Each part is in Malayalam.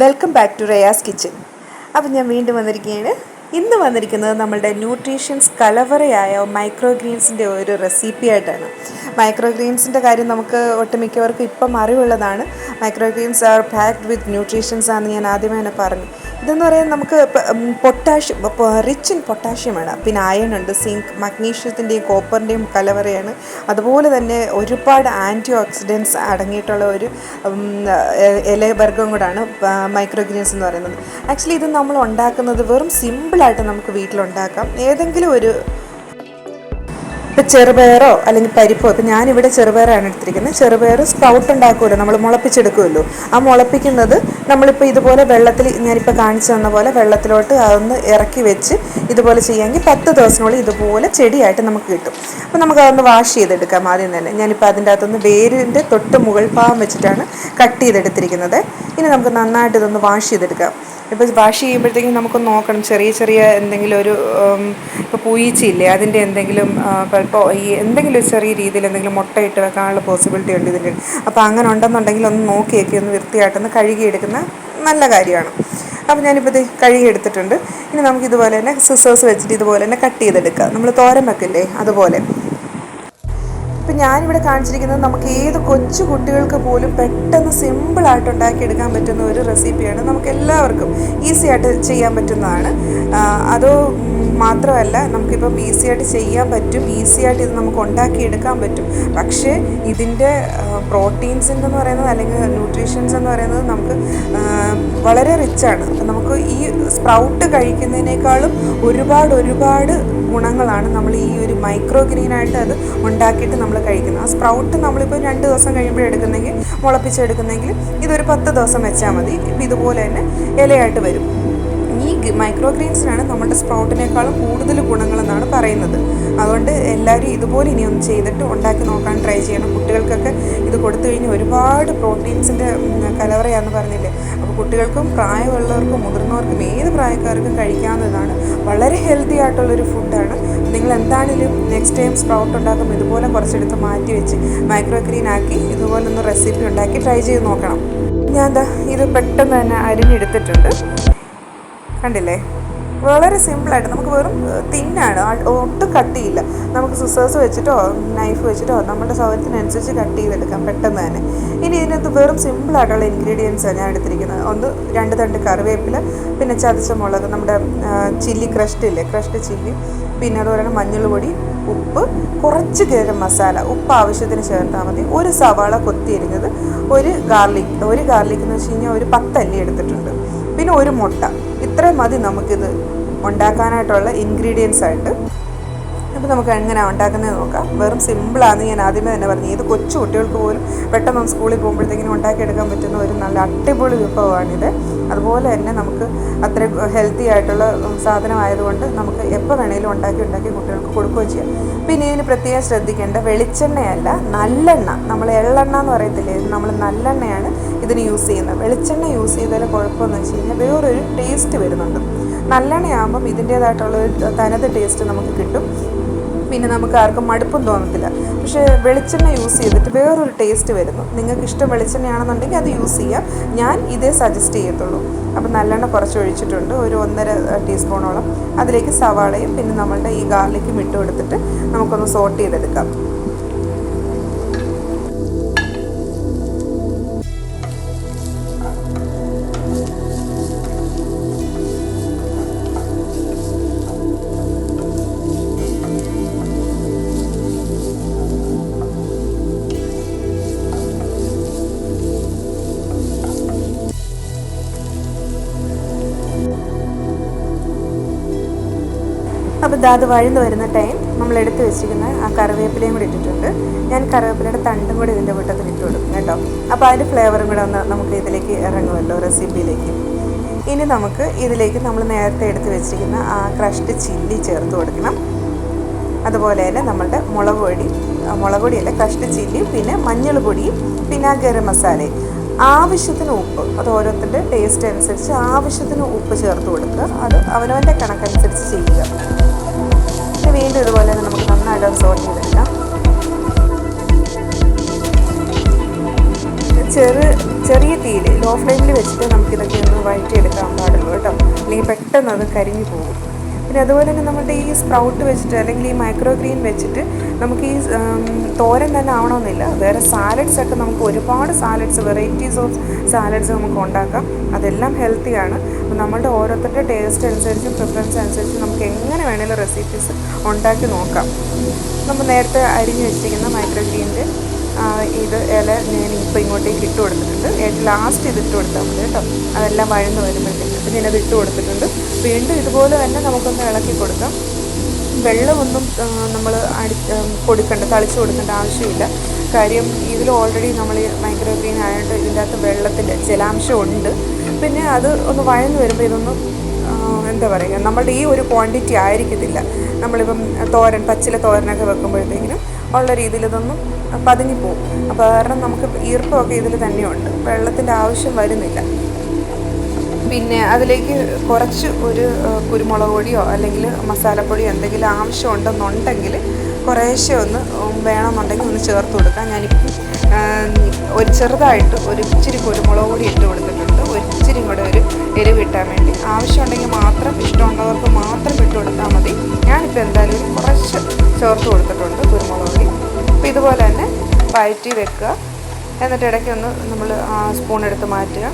Welcome back to Rayas kitchen. അപ്പം ഞാൻ വീണ്ടും വന്നിരിക്കുകയാണ്. ഇന്ന് വന്നിരിക്കുന്നത് നമ്മളുടെ ന്യൂട്രീഷ്യൻസ് കലവറയായ മൈക്രോഗ്രീൻസിൻ്റെ ഒരു റെസിപ്പി ആയിട്ടാണ്. മൈക്രോഗ്രീൻസിൻ്റെ കാര്യം നമുക്ക് ഒട്ടുമിക്കവർക്കും ഇപ്പം അറിവുള്ളതാണ്. മൈക്രോഗ്രീൻസ് ആർ പാക്ഡ് വിത്ത് ന്യൂട്രീഷ്യൻസ് ആണെന്ന് ഞാൻ ആദ്യമേ തന്നെ പറഞ്ഞു. ഇതെന്ന് പറയുന്നത് നമുക്ക് പൊട്ടാഷ്യം, റിച്ച് ഇൻ പൊട്ടാഷ്യമാണ്. പിന്നെ അയൺ ഉണ്ട്, സിങ്ക്, മഗ്നീഷ്യത്തിൻ്റെയും കോപ്പറിൻ്റെയും കലവറയാണ്. അതുപോലെ തന്നെ ഒരുപാട് ആൻറ്റി ഓക്സിഡൻസ് അടങ്ങിയിട്ടുള്ള ഒരു ഇലവർഗ്ഗം കൂടാണ് മൈക്രോഗ്രീൻസ് എന്ന് പറയുന്നത്. ആക്ച്വലി ഇത് നമ്മൾ ഉണ്ടാക്കുന്നത് വെറും സിമ്പിളായിട്ട് നമുക്ക് വീട്ടിലുണ്ടാക്കാം. ഏതെങ്കിലും ഒരു ഇപ്പോൾ ചെറുപയറോ അല്ലെങ്കിൽ പരിപ്പോ, ഇപ്പോൾ ഞാനിവിടെ ചെറുപയറാണ് എടുത്തിരിക്കുന്നത്. ചെറുപയർ സ്പ്രൗട്ട് ഉണ്ടാക്കുമല്ലോ, നമ്മൾ മുളപ്പിച്ചെടുക്കുമല്ലോ. ആ മുളപ്പിക്കുന്നത് നമ്മളിപ്പോൾ ഇതുപോലെ വെള്ളത്തിൽ, ഞാനിപ്പോൾ കാണിച്ചു തന്ന പോലെ വെള്ളത്തിലോട്ട് അതൊന്ന് ഇറക്കി വെച്ച് ഇതുപോലെ ചെയ്യാമെങ്കിൽ 10 ദിവസത്തിനുള്ളിൽ ഇതുപോലെ ചെടിയായിട്ട് നമുക്ക് കിട്ടും. അപ്പോൾ നമുക്കതൊന്ന് വാഷ് ചെയ്തെടുക്കാം ആദ്യം തന്നെ. ഞാനിപ്പോൾ അതിൻ്റെ അകത്തൊന്ന് വേരിൻ്റെ തൊട്ട് മുകൾ ഭാഗം വെച്ചിട്ടാണ് കട്ട് ചെയ്തെടുത്തിരിക്കുന്നത്. ഇനി നമുക്ക് നന്നായിട്ട് ഇതൊന്ന് വാഷ് ചെയ്തെടുക്കാം. ഇപ്പോൾ വാഷ് ചെയ്യുമ്പോഴത്തേക്കും നമുക്കൊന്ന് നോക്കണം, ചെറിയ ചെറിയ എന്തെങ്കിലും ഒരു ഇപ്പോൾ പൂയിച്ചില്ലേ അതിൻ്റെ എന്തെങ്കിലും ഇപ്പോൾ ഈ എന്തെങ്കിലും ഒരു ചെറിയ രീതിയിൽ എന്തെങ്കിലും മുട്ടയിട്ട് വെക്കാനുള്ള പോസിബിലിറ്റി ഉണ്ട് ഇതിൻ്റെ. അപ്പോൾ അങ്ങനെ ഉണ്ടെന്നുണ്ടെങ്കിൽ ഒന്ന് നോക്കിയൊക്കെ ഒന്ന് വൃത്തിയായിട്ടൊന്ന് കഴുകിയെടുക്കുന്ന നല്ല കാര്യമാണ്. അപ്പോൾ ഞാനിപ്പോൾ ഇത് കഴുകിയെടുത്തിട്ടുണ്ട്. ഇനി നമുക്ക് ഇതുപോലെ തന്നെ സിസേഴ്സ് വെച്ചിട്ട് ഇതുപോലെ തന്നെ കട്ട് ചെയ്തെടുക്കാം. നമ്മൾ തോരൻ വെക്കില്ലേ അതുപോലെ. ഇപ്പം ഞാനിവിടെ കാണിച്ചിരിക്കുന്നത് നമുക്ക് ഏത് കൊച്ചു കുട്ടികൾക്ക് പോലും പെട്ടെന്ന് സിമ്പിളായിട്ട് ഉണ്ടാക്കിയെടുക്കാൻ പറ്റുന്ന ഒരു റെസിപ്പിയാണ്. നമുക്ക് എല്ലാവർക്കും ഈസി ആയിട്ട് ചെയ്യാൻ പറ്റുന്നതാണ്. അതോ മാത്രമല്ല, നമുക്കിപ്പം ഈസി ആയിട്ട് ചെയ്യാൻ പറ്റും, ഈസി ആയിട്ട് ഇത് നമുക്ക് ഉണ്ടാക്കിയെടുക്കാൻ പറ്റും. പക്ഷേ ഇതിൻ്റെ പ്രോട്ടീൻസ് എന്ന് പറയുന്നത് അല്ലെങ്കിൽ ന്യൂട്രീഷൻസ് എന്ന് പറയുന്നത് നമുക്ക് വളരെ റിച്ചാണ്. അപ്പം നമുക്ക് ഈ സ്പ്രൗട്ട് കഴിക്കുന്നതിനേക്കാളും ഒരുപാട് ഗുണങ്ങളാണ് നമ്മൾ ഈ ഒരു മൈക്രോഗ്രീനായിട്ട് അത് ഉണ്ടാക്കിയിട്ട് നമ്മൾ കഴിക്കുന്നത്. ആ സ്പ്രൗട്ട് നമ്മളിപ്പോൾ 2 ദിവസം കഴിയുമ്പോൾ എടുക്കുന്നെങ്കിൽ, മുളപ്പിച്ചെടുക്കുന്നെങ്കിൽ ഇതൊരു 10 ദിവസം വെച്ചാൽ മതി. ഇപ്പം ഇതുപോലെ തന്നെ ഇലയായിട്ട് വരും. ഈ മൈക്രോഗ്രീൻസിനാണ് നമ്മുടെ സ്പ്രൗട്ടിനേക്കാളും കൂടുതൽ ഗുണങ്ങളെന്നാണ് പറയുന്നത്. അതുകൊണ്ട് എല്ലാവരും ഇതുപോലെ ഇനിയൊന്ന് ചെയ്തിട്ട് ഉണ്ടാക്കി നോക്കാൻ ട്രൈ ചെയ്യണം. കുട്ടികൾക്കൊക്കെ ഇത് കൊടുത്തു കഴിഞ്ഞാൽ ഒരുപാട് പ്രോട്ടീൻസിൻ്റെ കലവറയാണെന്ന് പറഞ്ഞില്ലേ. അപ്പോൾ കുട്ടികൾക്കും പ്രായമുള്ളവർക്കും മുതിർന്നവർക്കും ഏത് പ്രായക്കാർക്കും കഴിക്കാവുന്നതാണ്. വളരെ ഹെൽത്തി ആയിട്ടുള്ളൊരു ഫുഡാണ്. നിങ്ങൾ എന്താണെങ്കിലും നെക്സ്റ്റ് ടൈം സ്പ്രൗട്ട് ഉണ്ടാക്കുമ്പോൾ ഇതുപോലെ കുറച്ചെടുത്ത് മാറ്റി വെച്ച് മൈക്രോഗ്രീൻ ആക്കി ഇതുപോലെ ഒന്ന് റെസിപ്പി ഉണ്ടാക്കി ട്രൈ ചെയ്ത് നോക്കണം. ഞാൻ എന്താ ഇത് പെട്ടെന്ന് തന്നെ അരിഞ്ഞെടുത്തിട്ടുണ്ട്. കണ്ടില്ലേ, വളരെ സിമ്പിളായിട്ട് നമുക്ക് വെറും തിന്നാണ്, ഒട്ടും കട്ടിയില്ല. നമുക്ക് സിസേഴ്സ് വെച്ചിട്ടോ നൈഫ് വെച്ചിട്ടോ നമ്മുടെ സൗകര്യത്തിനനുസരിച്ച് കട്ട് ചെയ്തെടുക്കാം പെട്ടെന്ന് തന്നെ. ഇനി ഇതിനകത്ത് വെറും സിമ്പിളായിട്ടുള്ള ഇൻഗ്രീഡിയൻസാണ് ഞാൻ എടുത്തിരിക്കുന്നത്. 2 തണ്ട് കറിവേപ്പില, പിന്നെ ചതച്ച മുളക്, നമ്മുടെ ചില്ലി ക്രഷ്ഡ് ഇല്ലേ, ക്രഷ്ഡ് ചില്ലി, പിന്നെ അതുപോലെ തന്നെ മഞ്ഞൾ പൊടി, ഉപ്പ്, കുറച്ച് ഗരം മസാല, ഉപ്പ് ആവശ്യത്തിന് ചേർത്താൽ മതി. ഒരു സവാള കൊത്തിയരിഞ്ഞത്, ഒരു ഗാർലിക് എന്ന് വെച്ച് കഴിഞ്ഞാൽ ഒരു 10 അല്ലി എടുത്തിട്ടുണ്ട്, പിന്നെ ഒരു മുട്ട. ഇത്രയും മതി നമുക്കിത് ഉണ്ടാക്കാനായിട്ടുള്ള ഇൻഗ്രീഡിയൻസ് ആയിട്ട്. അപ്പോൾ നമുക്ക് എങ്ങനെയാണ് ഉണ്ടാക്കുന്നത് നോക്കാം. വെറും സിമ്പിളാണെന്ന് ഞാൻ ആദ്യമേ തന്നെ പറഞ്ഞു. ഇത് കൊച്ചു കുട്ടികൾക്ക് പോലും പെട്ടെന്ന് സ്കൂളിൽ പോകുമ്പോഴത്തേക്കിനും ഉണ്ടാക്കിയെടുക്കാൻ പറ്റുന്ന ഒരു നല്ല അടിപൊളി വിഭവമാണിത്. അതുപോലെ തന്നെ നമുക്ക് അത്ര ഹെൽത്തി ആയിട്ടുള്ള സാധനമായതുകൊണ്ട് നമുക്ക് എപ്പോൾ വേണമെങ്കിലും ഉണ്ടാക്കി കുട്ടികൾക്ക് കൊടുക്കുകയും ചെയ്യാം. പിന്നെ ഇതിന് പ്രത്യേകം ശ്രദ്ധിക്കേണ്ട വെളിച്ചെണ്ണയല്ല, നല്ലെണ്ണ. നമ്മൾ എള്ളെണ്ണ എന്ന് പറയത്തില്ലേ, നമ്മൾ നല്ലെണ്ണയാണ് ഇതിന് യൂസ് ചെയ്യുന്നത്. വെളിച്ചെണ്ണ യൂസ് ചെയ്താൽ കുഴപ്പമെന്ന് വെച്ച് കഴിഞ്ഞാൽ വേറൊരു ടേസ്റ്റ് വരുന്നുണ്ട്. നല്ലെണ്ണയാകുമ്പം ഇതിൻ്റേതായിട്ടുള്ള ഒരു തനത് ടേസ്റ്റ് നമുക്ക് കിട്ടും. പിന്നെ നമുക്ക് ആർക്കും മടുപ്പും തോന്നത്തില്ല. പക്ഷേ വെളിച്ചെണ്ണ യൂസ് ചെയ്തിട്ട് വേറൊരു ടേസ്റ്റ് വരുന്നു. നിങ്ങൾക്ക് ഇഷ്ടം വെളിച്ചെണ്ണയാണെന്നുണ്ടെങ്കിൽ അത് യൂസ് ചെയ്യാം. ഞാൻ ഇതേ സജസ്റ്റ് ചെയ്യത്തുള്ളൂ. അപ്പോൾ നല്ലെണ്ണ കുറച്ച് ഒഴിച്ചിട്ടുണ്ട്, ഒരു 1.5 ടീസ്പൂണോളം. അതിലേക്ക് സവാളയും പിന്നെ നമ്മളുടെ ഈ ഗാർലിക്കും ഇട്ട് കൊടുത്തിട്ട് നമുക്കൊന്ന് സോട്ട് ചെയ്തെടുക്കാം. അപ്പോൾ അത് വഴന്ന് വരുന്ന ടൈം നമ്മൾ എടുത്ത് വെച്ചിരിക്കുന്ന ആ കറിവേപ്പിലയും കൂടി ഇട്ടിട്ടുണ്ട്. ഞാൻ കറിവേപ്പിലയുടെ തണ്ടും കൂടി ഇതിൻ്റെ കൂട്ടത്തിൽ ഇട്ട് കൊടുക്കും കേട്ടോ. അപ്പോൾ അതിൻ്റെ ഫ്ലേവറും കൂടെ ഒന്ന് നമുക്ക് ഇതിലേക്ക് ഇറങ്ങുമല്ലോ, റെസിപ്പിയിലേക്ക്. ഇനി നമുക്ക് ഇതിലേക്ക് നമ്മൾ നേരത്തെ എടുത്ത് വെച്ചിരിക്കുന്ന ആ ക്രഷ്ഡ് ചില്ലി ചേർത്ത് കൊടുക്കണം. അതുപോലെ തന്നെ നമ്മളുടെ മുളക് പൊടിയല്ല, ക്രഷ്ഡ് ചില്ലിയും പിന്നെ മഞ്ഞൾ പൊടിയും പിന്നെ ആ ഗരം മസാലയും, ആവശ്യത്തിന് ഉപ്പ്. അത് ഓരോരുത്തരുടെ ടേസ്റ്റ് അനുസരിച്ച് ആവശ്യത്തിന് ഉപ്പ് ചേർത്ത് കൊടുക്കുക. അത് അവനവൻ്റെ കണക്കനുസരിച്ച് ചെയ്യുക. വീണ്ടും ഇതുപോലെ തന്നെ നമുക്ക് നന്നായിട്ട് സോട്ട് ചെയ്തെടുക്കാം. ചെറിയ തീയിൽ ലോ ഫ്ലെയിമിൽ വെച്ചിട്ട് നമുക്കിതൊക്കെ ഒന്ന് വഴറ്റിയെടുക്കാൻ പാടുള്ളൂ കേട്ടോ, അല്ലെങ്കിൽ പെട്ടെന്ന് അത് കരിഞ്ഞു പോകും. പിന്നെ അതുപോലെ തന്നെ നമ്മുടെ ഈ സ്പ്രൗട്ട് വെച്ചിട്ട് അല്ലെങ്കിൽ ഈ മൈക്രോ ഗ്രീൻ വെച്ചിട്ട് നമുക്ക് ഈ തോരൻ തന്നെ ആവണമെന്നില്ല, വേറെ സാലഡ്സൊക്കെ നമുക്ക് ഒരുപാട് വെറൈറ്റീസ് ഓഫ് സാലഡ്സ് നമുക്ക് ഉണ്ടാക്കാം. അതെല്ലാം ഹെൽത്തിയാണ്. അപ്പോൾ നമ്മളുടെ ഓരോരുത്തരുടെ ടേസ്റ്റ് അനുസരിച്ചും പ്രിഫറൻസ് അനുസരിച്ചും നമുക്ക് എങ്ങനെ വേണമെങ്കിലും റെസിപ്പീസ് ഉണ്ടാക്കി നോക്കാം. നമ്മൾ നേരത്തെ അരിഞ്ഞ് വെച്ചിരിക്കുന്ന മൈക്രോ ഗ്രീനിൻ്റെ ഇത് ഇല ഞാൻ ഇപ്പോൾ ഇങ്ങോട്ടേക്ക് ഇട്ട് കൊടുത്തിട്ടുണ്ട്. ഏറ്റവും ലാസ്റ്റ് ഇത് ഇട്ട് കൊടുത്താൽ മതി കേട്ടോ, അതെല്ലാം വഴന്ന് വരുമ്പോഴത്തേക്ക്. അപ്പോൾ ഞാനത് ഇട്ട് കൊടുത്തിട്ടുണ്ട്. വീണ്ടും ഇതുപോലെ തന്നെ നമുക്കൊന്ന് ഇളക്കി കൊടുക്കാം. വെള്ളമൊന്നും നമ്മൾ തളിച്ച് കൊടുക്കേണ്ട ആവശ്യമില്ല. കാര്യം ഇതിൽ ഓൾറെഡി നമ്മൾ മൈക്രോ ഗ്രീൻ ആയതുകൊണ്ട് ഇതിൻ്റെ അകത്ത് വെള്ളത്തിൻ്റെ ജലാംശം ഉണ്ട്. പിന്നെ അത് ഒന്ന് വഴന്ന് വരുമ്പോൾ ഇതൊന്നും എന്താ പറയുക, നമ്മളുടെ ഈ ഒരു ക്വാണ്ടിറ്റി ആയിരിക്കത്തില്ല. നമ്മളിപ്പം പച്ചില തോരനൊക്കെ വെക്കുമ്പോഴത്തേക്കിനും ഉള്ള രീതിയിൽ ഇതൊന്നും പതുങ്ങിപ്പോവും. അപ്പോൾ കാരണം നമുക്ക് ഈർപ്പമൊക്കെ ഇതിൽ തന്നെയുണ്ട്, വെള്ളത്തിൻ്റെ ആവശ്യം വരുന്നില്ല. പിന്നെ അതിലേക്ക് കുറച്ച് ഒരു കുരുമുളക് പൊടിയോ അല്ലെങ്കിൽ മസാലപ്പൊടിയോ എന്തെങ്കിലും ആവശ്യമുണ്ടെന്നുണ്ടെങ്കിൽ കുറേശ്ശെ ഒന്ന് വേണമെന്നുണ്ടെങ്കിൽ ഒന്ന് ചേർത്ത് കൊടുക്കാം. ഞാനിപ്പം ഒരു ചെറുതായിട്ട് ഒരു ഇച്ചിരി കുരുമുളക് പൊടി ഇട്ട് കൊടുത്തിട്ടുണ്ട്, ഒരിച്ചിരി കൂടെ ഒരു എരിവ് കിട്ടാൻ വേണ്ടി. ആവശ്യമുണ്ടെങ്കിൽ മാത്രം, ഇഷ്ടമുള്ളവർക്ക് മാത്രം ഇട്ട് കൊടുത്താൽ മതി. ഞാനിപ്പോൾ എന്തായാലും ഒരു കുറച്ച് ചേർത്ത് കൊടുത്തിട്ടുണ്ട് കുരുമുളക് പൊടി. അപ്പോൾ ഇതുപോലെ തന്നെ വഴറ്റി വെക്കുക. എന്നിട്ട് ഇടയ്ക്ക് ഒന്ന് നമ്മൾ സ്പൂൺ എടുത്ത് മാറ്റുക.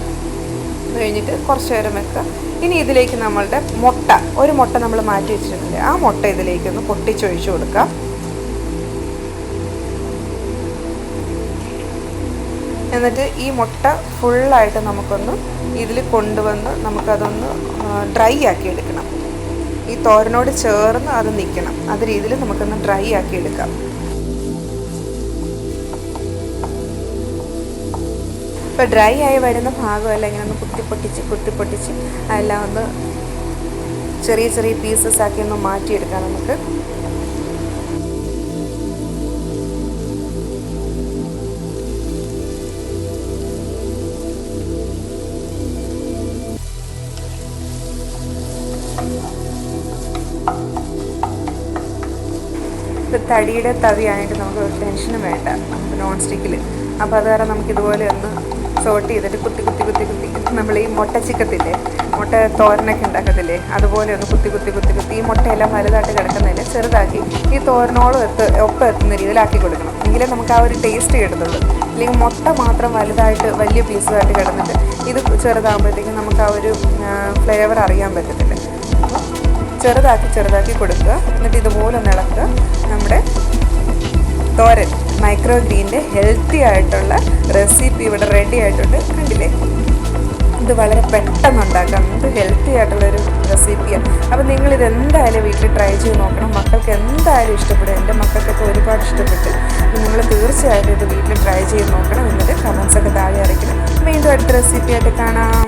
കഴിഞ്ഞിട്ട് കുറച്ച് നേരം വെക്കുക. ഇനി ഇതിലേക്ക് നമ്മളുടെ ഒരു മുട്ട നമ്മൾ മാറ്റി വെച്ചിട്ടുണ്ട്, ആ മുട്ട ഇതിലേക്കൊന്ന് പൊട്ടിച്ചൊഴിച്ച് കൊടുക്കാം. എന്നിട്ട് ഈ മുട്ട ഫുള്ളായിട്ട് നമുക്കൊന്ന് ഇതിൽ കൊണ്ടുവന്ന് നമുക്കതൊന്ന് ഡ്രൈ ആക്കി എടുക്കണം. ഈ തോരനോട് ചേർന്ന് അത് നിൽക്കണം, അത് രീതിയിൽ നമുക്കൊന്ന് ഡ്രൈ ആക്കി എടുക്കാം. ഇപ്പോൾ ഡ്രൈ ആയി വരുന്ന ഭാഗമല്ല ഇങ്ങനെ ഒന്ന് കുത്തിപ്പൊട്ടിച്ച് അതെല്ലാം ഒന്ന് ചെറിയ ചെറിയ പീസസ് ആക്കി ഒന്ന് മാറ്റിയെടുക്കാം നമുക്ക്. ഇപ്പോൾ തടിയുടെ തവിയായിട്ട് നമുക്ക് ടെൻഷനും വേണ്ട, നോൺ സ്റ്റിക്കിൽ. അപ്പോൾ അത് കാരണം നമുക്കിതുപോലെ ഒന്ന് സോട്ട് ചെയ്തിട്ട് കുത്തി നമ്മൾ ഈ മുട്ട ചിക്കത്തില്ലേ, മുട്ട തോരനൊക്കെ ഉണ്ടാക്കത്തില്ലേ, അതുപോലെ ഒന്ന് കുത്തി ഈ മുട്ടയെല്ലാം വലുതായിട്ട് കിടക്കുന്നതിന് ചെറുതാക്കി ഈ തോരനോളം ഒപ്പം എത്തുന്ന രീതിയിലാക്കി കൊടുക്കണം. എങ്കിലേ നമുക്ക് ആ ഒരു ടേസ്റ്റ് കിട്ടുന്നുള്ളൂ. അല്ലെങ്കിൽ മുട്ട മാത്രം വലുതായിട്ട് വലിയ പീസായിട്ട് കിടന്നിട്ട് ഇത് ചെറുതാകുമ്പോഴത്തേക്കും നമുക്ക് ആ ഒരു ഫ്ലേവർ അറിയാൻ പറ്റത്തില്ല. ചെറുതാക്കി കൊടുക്കുക. എന്നിട്ട് ഇതുപോലെ ഒന്ന് ഇളക്കുക. നമ്മുടെ തോരൻ മൈക്രോ ഗ്രീൻ്റെ ഹെൽത്തി ആയിട്ടുള്ള റെസിപ്പി ഇവിടെ റെഡി ആയിട്ടുണ്ട്. കണ്ടില്ലേ, ഇത് വളരെ പെട്ടെന്ന് ഉണ്ടാക്കാം, ഇത് ഹെൽത്തി ആയിട്ടുള്ളൊരു റെസിപ്പിയാണ്. അപ്പോൾ നിങ്ങളിത് എന്തായാലും വീട്ടിൽ ട്രൈ ചെയ്ത് നോക്കണം. മക്കൾക്ക് എന്തായാലും ഇഷ്ടപ്പെടും. എൻ്റെ മക്കൾക്കൊക്കെ ഒരുപാട് ഇഷ്ടപ്പെട്ടു. നിങ്ങൾ തീർച്ചയായിട്ടും ഇത് വീട്ടിൽ ട്രൈ ചെയ്ത് നോക്കണം. എന്നിട്ട് കമൻസൊക്കെ താഴെ അറിയിക്കണം. വീണ്ടും അടുത്ത റെസിപ്പിയായിട്ട് കാണാം.